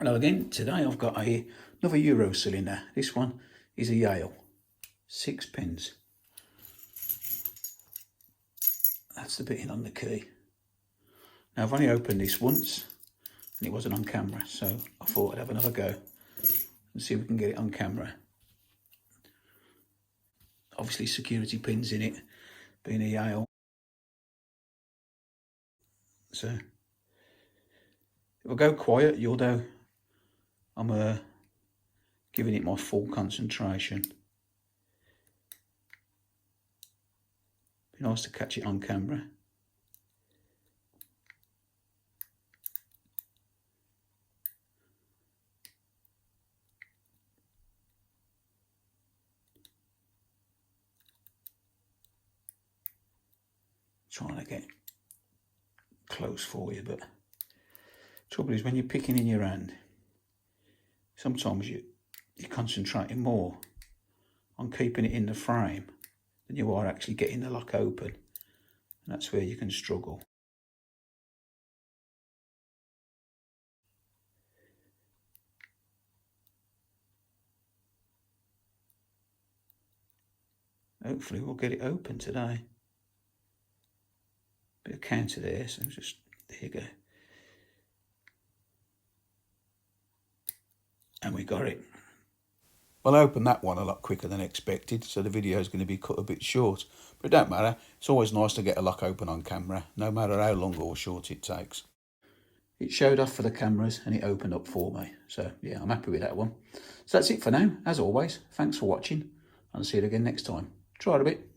Hello again. Today I've got another Euro cylinder. This one is a Yale. 6 pins. That's the bit in on the key. Now I've only opened this once and it wasn't on camera, so I thought I'd have another go and see if we can get it on camera. Obviously security pins in it, being a Yale. So if I go quiet, you'll know I'm giving it my full concentration. Be nice to catch it on camera. Trying to get close for you, but trouble is when you're picking in your hand, sometimes you're concentrating more on keeping it in the frame than you are actually getting the lock open, and that's where you can struggle. Hopefully we'll get it open today. Bit of counter there, so just, there you go. And we got it. Well, I opened that one a lot quicker than expected, so the video is going to be cut a bit short. But it don't matter, it's always nice to get a lock open on camera, no matter how long or short it takes. It showed off for the cameras and it opened up for me. So yeah, I'm happy with that one. So that's it for now. As always, thanks for watching and I'll see you again next time. Try it a bit.